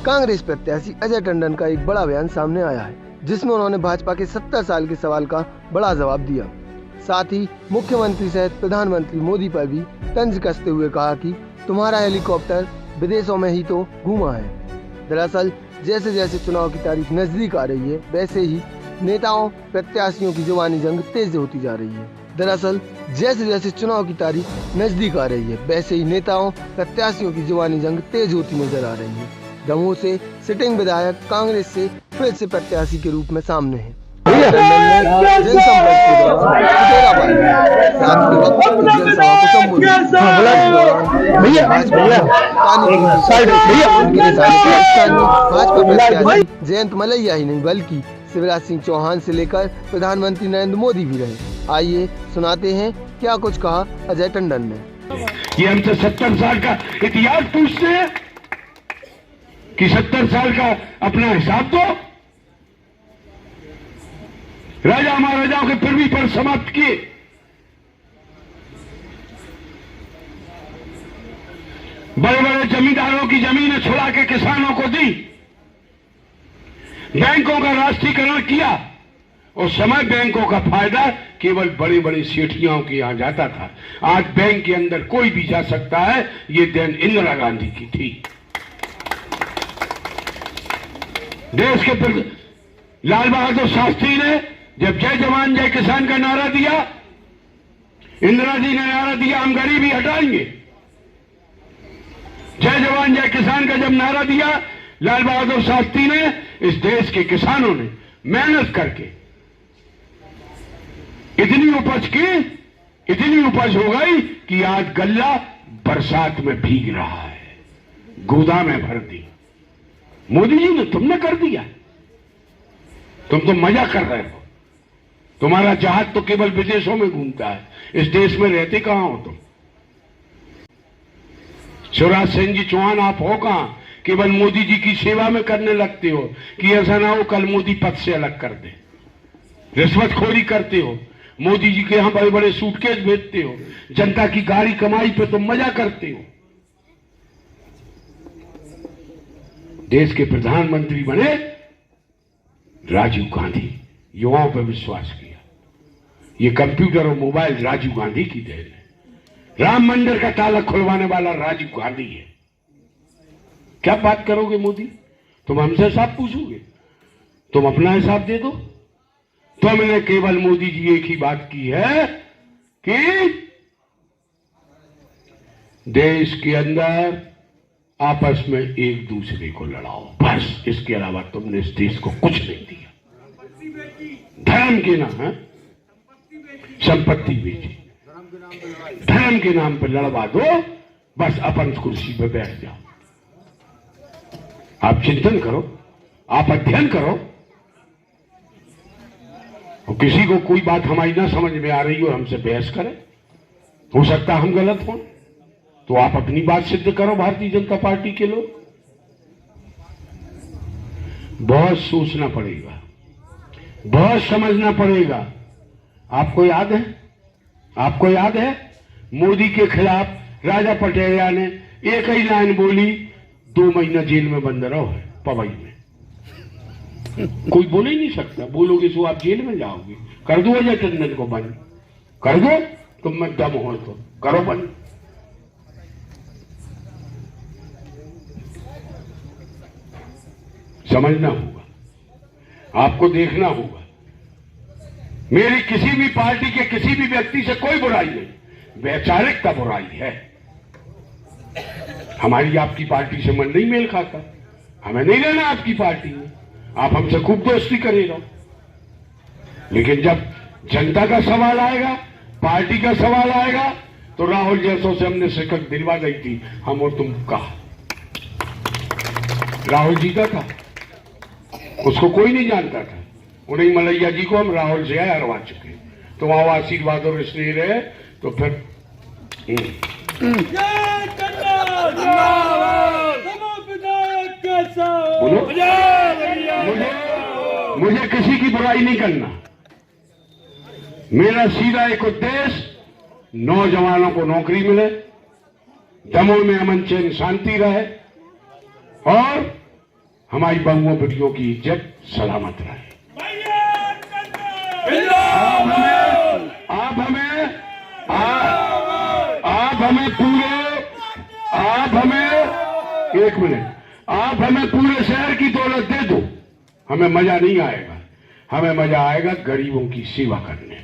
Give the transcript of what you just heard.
कांग्रेस प्रत्याशी अजय टंडन का एक बड़ा बयान सामने आया है, जिसमें उन्होंने भाजपा के 70 साल के सवाल का बड़ा जवाब दिया। साथ ही मुख्यमंत्री सहित प्रधानमंत्री मोदी पर भी तंज कसते हुए कहा कि तुम्हारा हेलीकॉप्टर विदेशों में ही तो घूमा है। दरअसल जैसे जैसे चुनाव की तारीख नजदीक आ रही है, वैसे ही नेताओं प्रत्याशियों की जुबानी जंग तेज होती जा रही है। दरअसल जैसे जैसे चुनाव की तारीख नजदीक आ रही है, वैसे ही नेताओं प्रत्याशियों की जुबानी जंग तेज होती नजर आ रही है। दमोह से सिटिंग विधायक कांग्रेस से फिर से प्रत्याशी के रूप में सामने है। जनसंपर्क के दौरान रात के वक्त जनसभा को संबोधित भाजपा प्रत्याशी जयंत मलैया ही नहीं बल्कि शिवराज सिंह चौहान से लेकर प्रधानमंत्री नरेंद्र मोदी भी रहे। आइए सुनाते हैं क्या कुछ कहा अजय टंडन ने। ये हमसे 70 साल का इतिहास पूछते हैं कि 70 साल का अपना हिसाब दो। राजा महाराजाओं के पृथ्वी पर समाप्त किए, बड़े बड़े जमींदारों की जमीनें छुड़ा के किसानों को दी, बैंकों का राष्ट्रीयकरण किया। उस समय बैंकों का फायदा केवल बड़े बड़े सेठियों के यहां जाता था। आज बैंक के अंदर कोई भी जा सकता है। ये देन इंदिरा गांधी की थी। देश के लाल बहादुर शास्त्री ने जब जय जवान जय किसान का नारा दिया, इंदिरा जी ने नारा दिया हम गरीबी हटाएंगे। जय जवान जय किसान का जब नारा दिया लाल बहादुर शास्त्री ने, इस देश के किसानों ने मेहनत करके इतनी उपज हो गई कि आज गल्ला बरसात में भीग रहा है, गोदाम में भर दी। मोदी जी ने तुमने कर दिया। तुम तो मजा कर रहे हो। तुम्हारा जहाज तो केवल विदेशों में घूमता है, इस देश में रहते कहां हो तुम? शिवराज सिंह जी चौहान आप हो कहां? केवल मोदी जी की सेवा में करने लगते हो कि ऐसा ना हो कल मोदी पद से अलग कर दे। रिश्वतखोरी करते हो, मोदी जी के यहां बड़े बड़े सूटकेस भेजते हो, जनता की गाड़ी कमाई पे तुम मजा करते हो। देश के प्रधानमंत्री बने राजीव गांधी, युवाओं पर विश्वास किया। ये कंप्यूटर और मोबाइल राजीव गांधी की देन है। राम मंदिर का ताला खुलवाने वाला राजीव गांधी है। क्या बात करोगे मोदी? तुम हमसे हिसाब पूछोगे? तुम अपना हिसाब दे दो। तुमने केवल मोदी जी एक ही बात की है कि देश के अंदर आपस में एक दूसरे को लड़ाओ, बस। इसके अलावा तुमने इस देश को कुछ नहीं दिया। धर्म के नाम है संपत्ति बेची, धर्म के नाम पर लड़वा दो, बस अपन कुर्सी पर बैठ जाओ। आप चिंतन करो, आप अध्ययन करो। और किसी को कोई बात हमारी ना समझ में आ रही हो, हमसे बहस करें। हो सकता हम गलत हों, तो आप अपनी बात सिद्ध करो। भारतीय जनता पार्टी के लोग, बहुत सोचना पड़ेगा, बहुत समझना पड़ेगा। आपको याद है मोदी के खिलाफ राजा पटेरिया ने एक ही लाइन बोली, 2 महीना जेल में बंद रहो है पवई में। कोई बोल ही नहीं सकता। बोलोगे तो आप जेल में जाओगे। कर दो अजय टंडन को बंद, कर दो। तुम में दम हो तो करो बंद। समझना होगा, आपको देखना होगा। मेरी किसी भी पार्टी के किसी भी व्यक्ति से कोई बुराई नहीं, वैचारिकता बुराई है। हमारी आपकी पार्टी से मन नहीं मेल खाता, हमें नहीं रहना आपकी पार्टी में। आप हमसे खूब दोस्ती करेगा, लेकिन जब जनता का सवाल आएगा, पार्टी का सवाल आएगा, तो राहुल जैसों से हमने शिकस्त दिलवा दी थी। हम और तुम कहा राहुल जीता था, उसको कोई नहीं जानता था। उन्हीं मलैया जी को हम राहुल से हरवा चुके। तो वहां आशीर्वाद और स्नेह रहे, तो फिर बोलो। मुझे किसी की बुराई नहीं करना। मेरा सीधा एक उद्देश्य, नौजवानों को नौकरी मिले, दमोह में अमन चैन शांति रहे, और हमारी बहुओं बेटियों की इज्जत सलामत रहे। आप हमें पूरे शहर की दौलत दे दो, हमें मजा नहीं आएगा। हमें मजा आएगा गरीबों की सेवा करने।